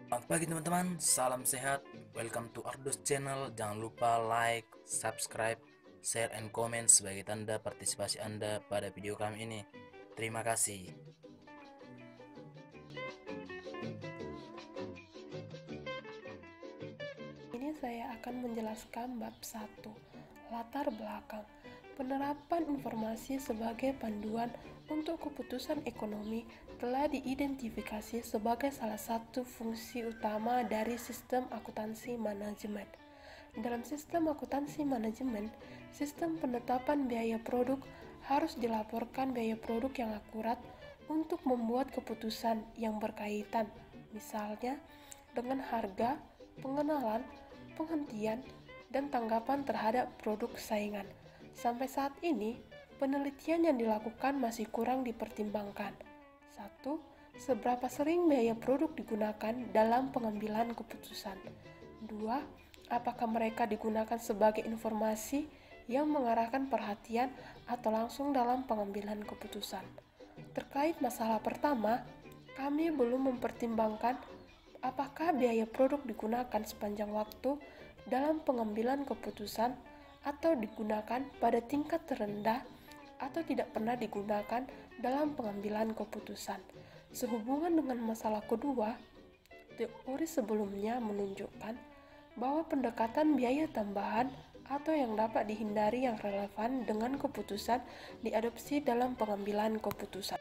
Selamat pagi teman-teman, salam sehat. Welcome to Ardus Channel. Jangan lupa like, subscribe, share, and comment sebagai tanda partisipasi Anda pada video kami ini. Terima kasih. Ini saya akan menjelaskan bab 1, latar belakang. Penerapan informasi sebagai panduan untuk keputusan ekonomi telah diidentifikasi sebagai salah satu fungsi utama dari sistem akuntansi manajemen. Dalam sistem akuntansi manajemen, sistem penetapan biaya produk harus dilaporkan biaya produk yang akurat untuk membuat keputusan yang berkaitan, misalnya dengan harga, pengenalan, penghentian, dan tanggapan terhadap produk saingan. Sampai saat ini, penelitian yang dilakukan masih kurang dipertimbangkan. 1. Seberapa sering biaya produk digunakan dalam pengambilan keputusan? 2. Apakah mereka digunakan sebagai informasi yang mengarahkan perhatian atau langsung dalam pengambilan keputusan? Terkait masalah pertama, kami belum mempertimbangkan apakah biaya produk digunakan sepanjang waktu dalam pengambilan keputusan atau digunakan pada tingkat terendah atau tidak pernah digunakan dalam pengambilan keputusan. Sehubungan dengan masalah kedua, teori sebelumnya menunjukkan bahwa pendekatan biaya tambahan atau yang dapat dihindari yang relevan dengan keputusan diadopsi dalam pengambilan keputusan.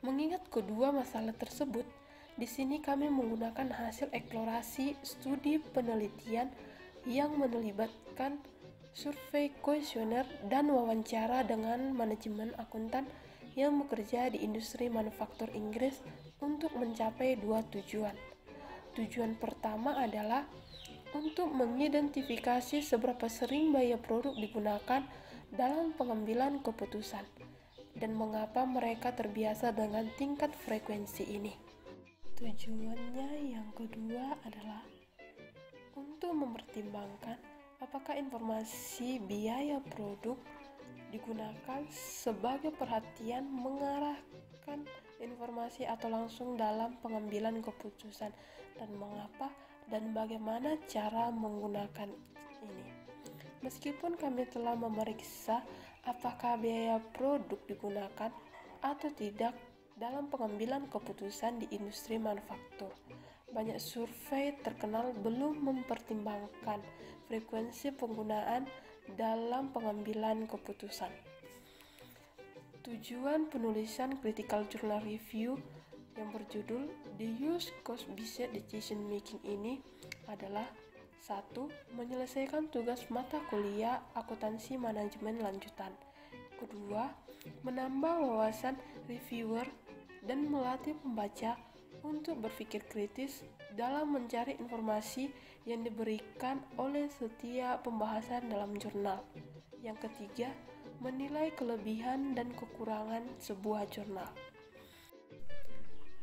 Mengingat kedua masalah tersebut, di sini kami menggunakan hasil eksplorasi studi penelitian yang melibatkan survei kuesioner dan wawancara dengan manajemen akuntan yang bekerja di industri manufaktur Inggris untuk mencapai dua tujuan. Tujuan pertama adalah untuk mengidentifikasi seberapa sering biaya produk digunakan dalam pengambilan keputusan dan mengapa mereka terbiasa dengan tingkat frekuensi ini. Tujuannya yang kedua adalah untuk mempertimbangkan apakah informasi biaya produk digunakan sebagai perhatian mengarahkan informasi atau langsung dalam pengambilan keputusan dan mengapa dan bagaimana cara menggunakan ini. Meskipun kami telah memeriksa apakah biaya produk digunakan atau tidak dalam pengambilan keputusan di industri manufaktur, banyak survei terkenal belum mempertimbangkan frekuensi penggunaan dalam pengambilan keputusan. Tujuan penulisan Critical Journal Review yang berjudul The Use Cost Based Decision Making ini adalah 1. Menyelesaikan tugas mata kuliah akuntansi manajemen lanjutan. Kedua, menambah wawasan reviewer dan melatih pembaca untuk berpikir kritis dalam mencari informasi yang diberikan oleh setiap pembahasan dalam jurnal. Yang ketiga, menilai kelebihan dan kekurangan sebuah jurnal.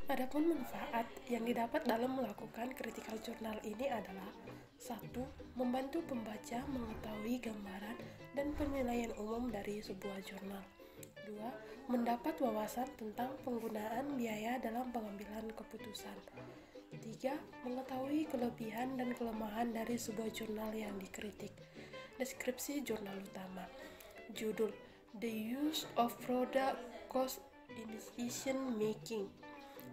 Adapun manfaat yang didapat dalam melakukan critical journal ini adalah 1. Membantu pembaca mengetahui gambaran dan penilaian umum dari sebuah jurnal. 2. Mendapat wawasan tentang penggunaan biaya dalam pengambilan keputusan. 3. Mengetahui kelebihan dan kelemahan dari sebuah jurnal yang dikritik. Deskripsi jurnal utama. Judul: The Use of Product Cost in Decision Making.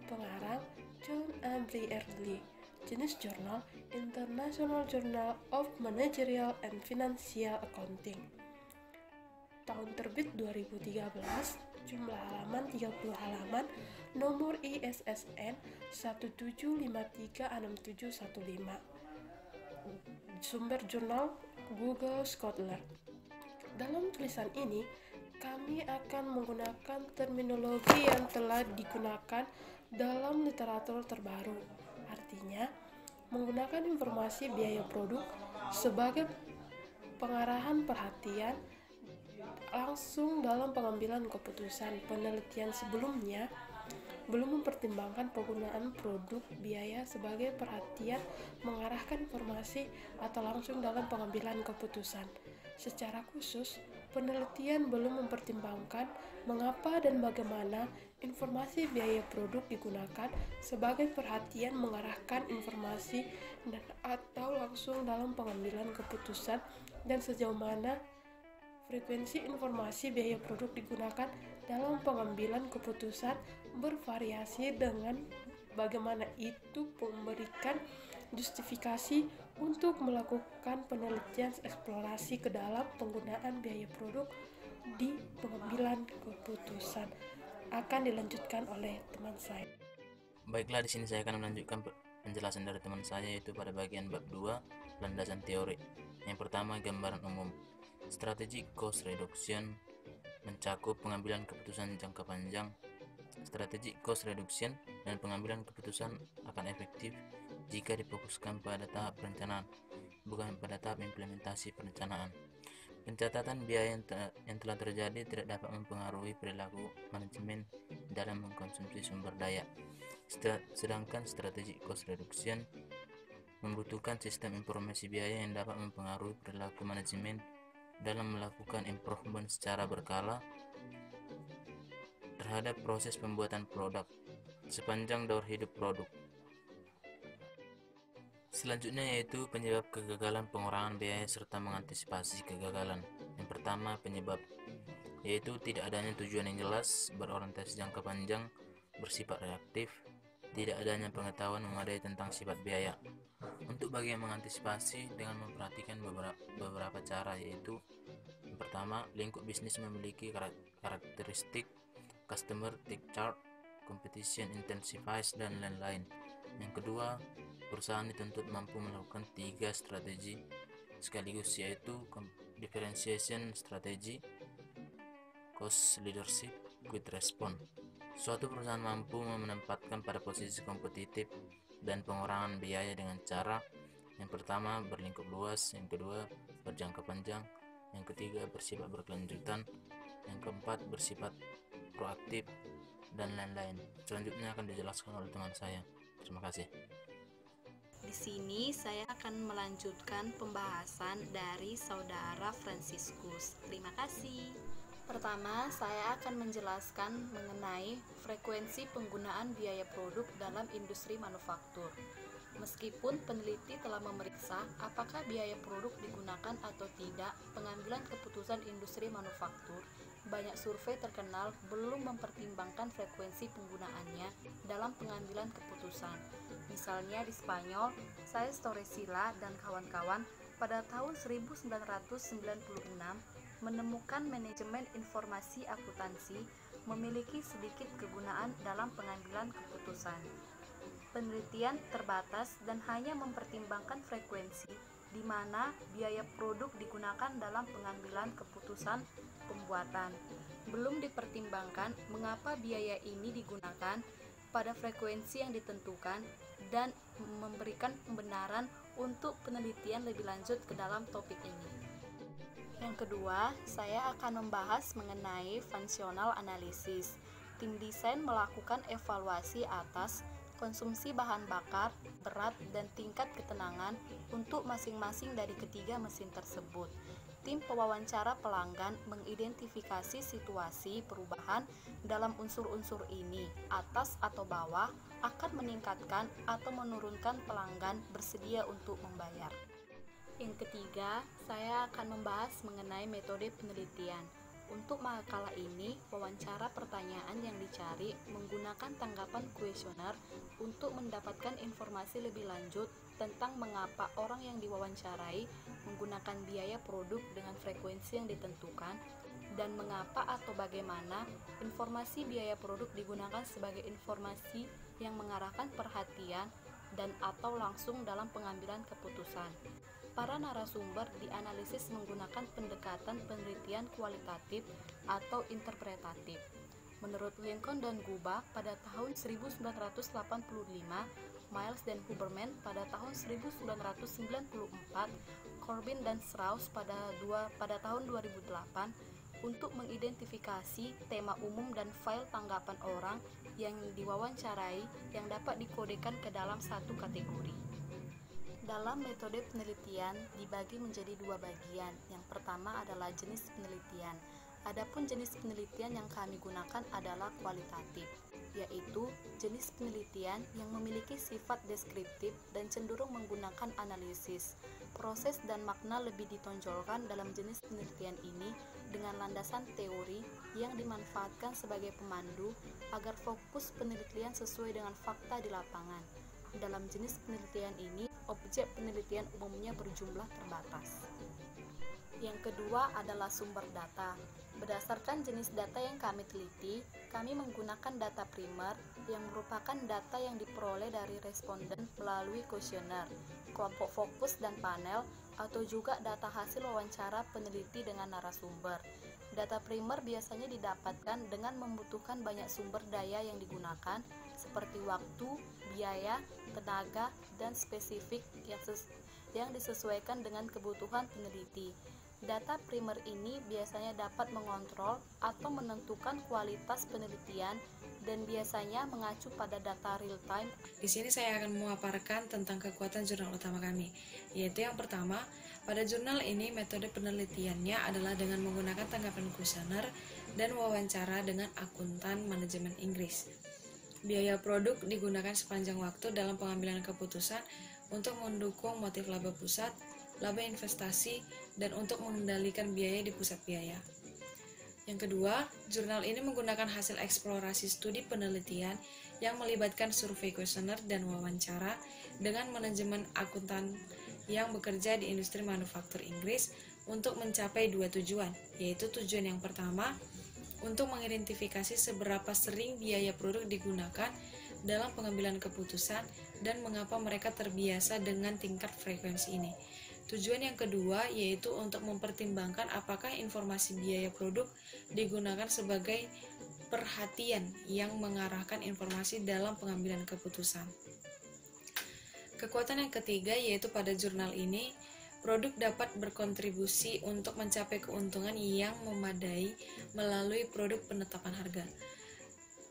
Pengarang: John A. Brierley. Jenis jurnal: International Journal of Managerial and Financial Accounting. Tahun terbit 2013, jumlah halaman 30 halaman, nomor ISSN 1753671. Sumber jurnal Google Scholar. Dalam tulisan ini, kami akan menggunakan terminologi yang telah digunakan dalam literatur terbaru. Artinya, menggunakan informasi biaya produk sebagai pengarahan perhatian langsung dalam pengambilan keputusan. Penelitian sebelumnya belum mempertimbangkan penggunaan produk biaya sebagai perhatian mengarahkan informasi atau langsung dalam pengambilan keputusan. Secara khusus, Penelitian belum mempertimbangkan mengapa dan bagaimana informasi biaya produk digunakan sebagai perhatian mengarahkan informasi dan atau langsung dalam pengambilan keputusan, dan sejauh mana frekuensi informasi biaya produk digunakan dalam pengambilan keputusan bervariasi dengan bagaimana itu memberikan justifikasi untuk melakukan penelitian eksplorasi ke dalam penggunaan biaya produk di pengambilan keputusan. Akan dilanjutkan oleh teman saya. Baiklah, di sini saya akan melanjutkan penjelasan dari teman saya, yaitu pada bagian bab 2, landasan teori. Yang pertama, gambaran umum. Strategi cost reduction mencakup pengambilan keputusan jangka panjang. Strategi cost reduction dan pengambilan keputusan akan efektif jika difokuskan pada tahap perencanaan, bukan pada tahap implementasi perencanaan. Pencatatan biaya yang telah terjadi tidak dapat mempengaruhi perilaku manajemen dalam mengkonsumsi sumber daya. Sedangkan strategi cost reduction membutuhkan sistem informasi biaya yang dapat mempengaruhi perilaku manajemen dalam melakukan improvement secara berkala terhadap proses pembuatan produk sepanjang daur hidup produk. Selanjutnya yaitu penyebab kegagalan, pengurangan biaya, serta mengantisipasi kegagalan. Yang pertama, penyebab yaitu tidak adanya tujuan yang jelas, berorientasi jangka panjang, bersifat reaktif, tidak adanya pengetahuan memadai tentang sifat biaya. Untuk bagian mengantisipasi dengan memperhatikan beberapa cara, yaitu yang pertama, lingkup bisnis memiliki karakteristik customer take chart, competition intensifies, dan lain-lain. Yang kedua, perusahaan dituntut mampu melakukan 3 strategi sekaligus, yaitu differentiation strategy, cost leadership, quick response. Suatu perusahaan mampu menempatkan pada posisi kompetitif dan pengurangan biaya dengan cara yang pertama berlingkup luas, yang kedua berjangka panjang, yang ketiga bersifat berkelanjutan, yang keempat bersifat proaktif, dan lain-lain. Selanjutnya akan dijelaskan oleh teman saya. Terima kasih. Di sini saya akan melanjutkan pembahasan dari saudara Franciscus. Terima kasih. Pertama, saya akan menjelaskan mengenai frekuensi penggunaan biaya produk dalam industri manufaktur. Meskipun peneliti telah memeriksa apakah biaya produk digunakan atau tidak pengambilan keputusan industri manufaktur, banyak survei terkenal belum mempertimbangkan frekuensi penggunaannya dalam pengambilan keputusan. Misalnya di Spanyol, Saez Torresila dan kawan-kawan pada tahun 1996 menemukan manajemen informasi akuntansi memiliki sedikit kegunaan dalam pengambilan keputusan. Penelitian terbatas dan hanya mempertimbangkan frekuensi di mana biaya produk digunakan dalam pengambilan keputusan pembuatan. Belum dipertimbangkan mengapa biaya ini digunakan pada frekuensi yang ditentukan dan memberikan pembenaran untuk penelitian lebih lanjut ke dalam topik ini. Yang kedua, saya akan membahas mengenai functional analysis. Tim desain melakukan evaluasi atas konsumsi bahan bakar, berat, dan tingkat ketenangan untuk masing-masing dari ketiga mesin tersebut. Tim pewawancara pelanggan mengidentifikasi situasi perubahan dalam unsur-unsur ini, atas atau bawah, akan meningkatkan atau menurunkan pelanggan bersedia untuk membayar. Yang ketiga, saya akan membahas mengenai metode penelitian. Untuk makalah ini, wawancara pertanyaan yang dicari menggunakan tanggapan kuesioner untuk mendapatkan informasi lebih lanjut tentang mengapa orang yang diwawancarai menggunakan biaya produk dengan frekuensi yang ditentukan, dan mengapa atau bagaimana informasi biaya produk digunakan sebagai informasi yang mengarahkan perhatian dan atau langsung dalam pengambilan keputusan. Para narasumber dianalisis menggunakan pendekatan penelitian kualitatif atau interpretatif. Menurut Lincoln dan Guba pada tahun 1985, Miles dan Huberman pada tahun 1994, Corbin dan Strauss pada tahun 2008, untuk mengidentifikasi tema umum dan file tanggapan orang yang diwawancarai yang dapat dikodekan ke dalam satu kategori. Dalam metode penelitian dibagi menjadi dua bagian. Yang pertama adalah jenis penelitian. Adapun jenis penelitian yang kami gunakan adalah kualitatif, yaitu jenis penelitian yang memiliki sifat deskriptif dan cenderung menggunakan analisis. Proses dan makna lebih ditonjolkan dalam jenis penelitian ini dengan landasan teori yang dimanfaatkan sebagai pemandu agar fokus penelitian sesuai dengan fakta di lapangan. Dalam jenis penelitian ini, objek penelitian umumnya berjumlah terbatas. Yang kedua adalah sumber data. Berdasarkan jenis data yang kami teliti, kami menggunakan data primer yang merupakan data yang diperoleh dari responden melalui kuesioner, kelompok fokus dan panel, atau juga data hasil wawancara peneliti dengan narasumber. Data primer biasanya didapatkan dengan membutuhkan banyak sumber daya yang digunakan, seperti waktu, biaya, tenaga, dan spesifik yang disesuaikan dengan kebutuhan peneliti. Data primer ini biasanya dapat mengontrol atau menentukan kualitas penelitian dan biasanya mengacu pada data real time. Di sini saya akan memaparkan tentang kekuatan jurnal utama kami, yaitu yang pertama, pada jurnal ini metode penelitiannya adalah dengan menggunakan tanggapan kuesioner dan wawancara dengan akuntan manajemen Inggris. Biaya produk digunakan sepanjang waktu dalam pengambilan keputusan untuk mendukung motif laba pusat, laba investasi, dan untuk mengendalikan biaya di pusat biaya. Yang kedua, jurnal ini menggunakan hasil eksplorasi studi penelitian yang melibatkan survei kuesioner dan wawancara dengan manajemen akuntan yang bekerja di industri manufaktur Inggris untuk mencapai dua tujuan, yaitu tujuan yang pertama, untuk mengidentifikasi seberapa sering biaya produk digunakan dalam pengambilan keputusan dan mengapa mereka terbiasa dengan tingkat frekuensi ini. Tujuan yang kedua yaitu untuk mempertimbangkan apakah informasi biaya produk digunakan sebagai perhatian yang mengarahkan informasi dalam pengambilan keputusan. Kekuatan yang ketiga yaitu pada jurnal ini, produk dapat berkontribusi untuk mencapai keuntungan yang memadai melalui produk penetapan harga.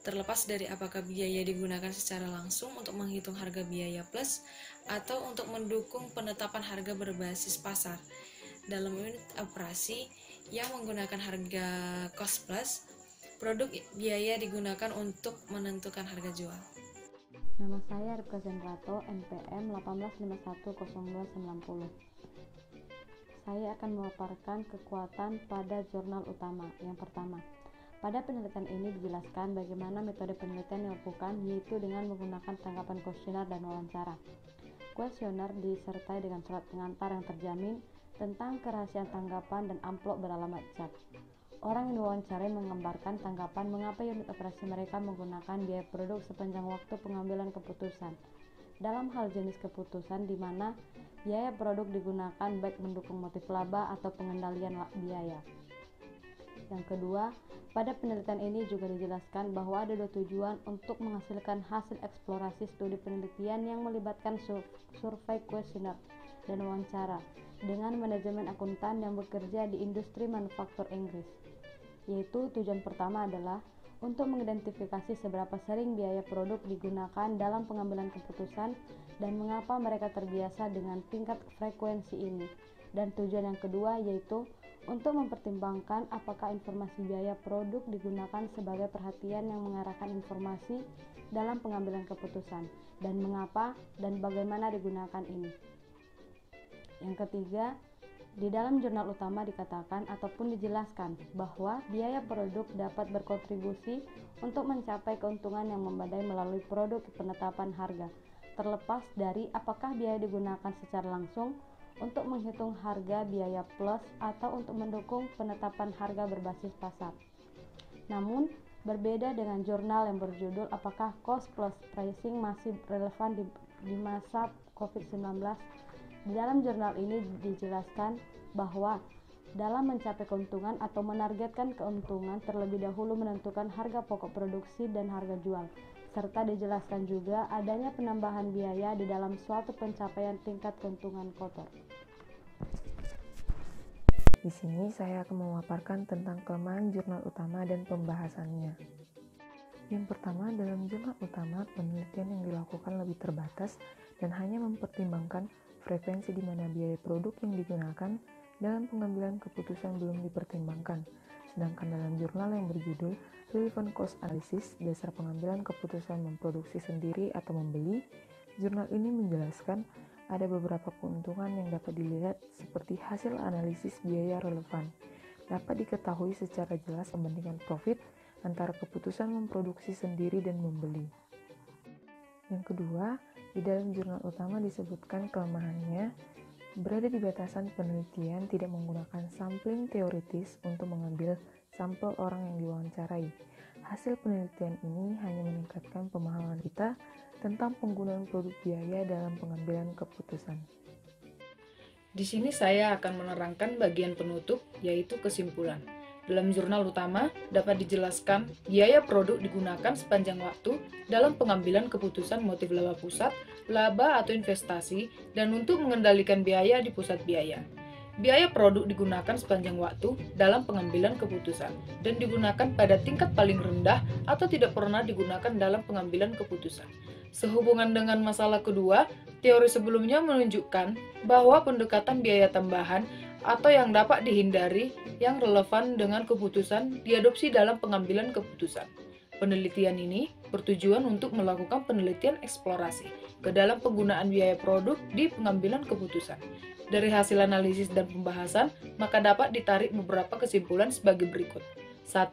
Terlepas dari apakah biaya digunakan secara langsung untuk menghitung harga biaya plus atau untuk mendukung penetapan harga berbasis pasar. Dalam unit operasi yang menggunakan harga cost plus, produk biaya digunakan untuk menentukan harga jual. Nama saya Ripka Zenrato, NPM 18510290. Saya akan memaparkan kekuatan pada jurnal utama. Yang pertama, pada penelitian ini dijelaskan bagaimana metode penelitian dilakukan, yaitu dengan menggunakan tanggapan kuesioner dan wawancara. Kuesioner disertai dengan surat pengantar yang terjamin tentang kerahasiaan tanggapan dan amplop beralamat cat. Orang yang diwawancarai menggambarkan tanggapan mengapa unit operasi mereka menggunakan biaya produk sepanjang waktu pengambilan keputusan. Dalam hal jenis keputusan di mana biaya produk digunakan baik mendukung motif laba atau pengendalian biaya. Yang kedua, pada penelitian ini juga dijelaskan bahwa ada dua tujuan untuk menghasilkan hasil eksplorasi studi penelitian yang melibatkan survei kuesioner dan wawancara dengan manajemen akuntan yang bekerja di industri manufaktur Inggris. Yaitu tujuan pertama adalah untuk mengidentifikasi seberapa sering biaya produk digunakan dalam pengambilan keputusan dan mengapa mereka terbiasa dengan tingkat frekuensi ini. Dan tujuan yang kedua yaitu untuk mempertimbangkan apakah informasi biaya produk digunakan sebagai perhatian yang mengarahkan informasi dalam pengambilan keputusan dan mengapa dan bagaimana digunakan ini. Yang ketiga, di dalam jurnal utama dikatakan ataupun dijelaskan bahwa biaya produk dapat berkontribusi untuk mencapai keuntungan yang memadai melalui produk penetapan harga, terlepas dari apakah biaya digunakan secara langsung untuk menghitung harga biaya plus atau untuk mendukung penetapan harga berbasis pasar. Namun, berbeda dengan jurnal yang berjudul apakah cost plus pricing masih relevan di masa COVID-19, di dalam jurnal ini dijelaskan bahwa dalam mencapai keuntungan atau menargetkan keuntungan terlebih dahulu menentukan harga pokok produksi dan harga jual, serta dijelaskan juga adanya penambahan biaya di dalam suatu pencapaian tingkat keuntungan kotor. Di sini saya akan memaparkan tentang kelemahan jurnal utama dan pembahasannya. Yang pertama, dalam jurnal utama, penelitian yang dilakukan lebih terbatas dan hanya mempertimbangkan frekuensi di mana biaya produk yang digunakan dalam pengambilan keputusan belum dipertimbangkan. Sedangkan dalam jurnal yang berjudul Relevant Cost Analysis, dasar pengambilan keputusan memproduksi sendiri atau membeli, jurnal ini menjelaskan ada beberapa keuntungan yang dapat dilihat seperti hasil analisis biaya relevan. Dapat diketahui secara jelas perbandingan profit antara keputusan memproduksi sendiri dan membeli. Yang kedua, di dalam jurnal utama disebutkan kelemahannya berada di batasan penelitian tidak menggunakan sampling teoritis untuk mengambil sampel orang yang diwawancarai. Hasil penelitian ini hanya meningkatkan pemahaman kita tentang penggunaan produk biaya dalam pengambilan keputusan. Di sini saya akan menerangkan bagian penutup, yaitu kesimpulan. Dalam jurnal utama, dapat dijelaskan biaya produk digunakan sepanjang waktu dalam pengambilan keputusan motif laba pusat, laba atau investasi, dan untuk mengendalikan biaya di pusat biaya. Biaya produk digunakan sepanjang waktu dalam pengambilan keputusan dan digunakan pada tingkat paling rendah atau tidak pernah digunakan dalam pengambilan keputusan. Sehubungan dengan masalah kedua, teori sebelumnya menunjukkan bahwa pendekatan biaya tambahan atau yang dapat dihindari yang relevan dengan keputusan diadopsi dalam pengambilan keputusan. Penelitian ini bertujuan untuk melakukan penelitian eksplorasi ke dalam penggunaan biaya produk di pengambilan keputusan. Dari hasil analisis dan pembahasan, maka dapat ditarik beberapa kesimpulan sebagai berikut. 1.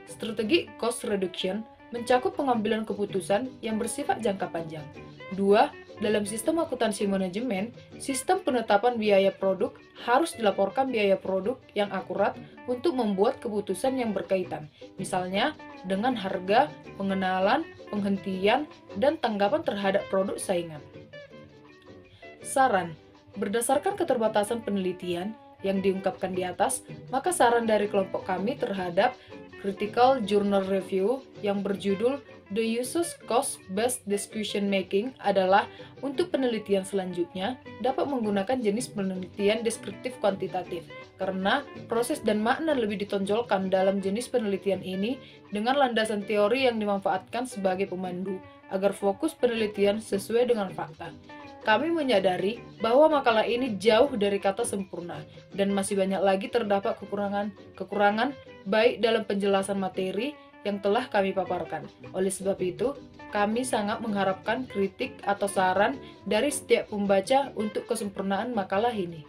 Strategi cost reduction mencakup pengambilan keputusan yang bersifat jangka panjang. 2. Dalam sistem akuntansi manajemen, sistem penetapan biaya produk harus dilaporkan biaya produk yang akurat untuk membuat keputusan yang berkaitan, misalnya dengan harga, pengenalan, penghentian, dan tanggapan terhadap produk saingan. Saran: berdasarkan keterbatasan penelitian yang diungkapkan di atas, maka saran dari kelompok kami terhadap Critical Journal Review yang berjudul The Uses Cost-Based Decision Making adalah untuk penelitian selanjutnya dapat menggunakan jenis penelitian deskriptif kuantitatif karena proses dan makna lebih ditonjolkan dalam jenis penelitian ini dengan landasan teori yang dimanfaatkan sebagai pemandu agar fokus penelitian sesuai dengan fakta. Kami menyadari bahwa makalah ini jauh dari kata sempurna dan masih banyak lagi terdapat kekurangan baik dalam penjelasan materi yang telah kami paparkan. Oleh sebab itu, kami sangat mengharapkan kritik atau saran dari setiap pembaca untuk kesempurnaan makalah ini.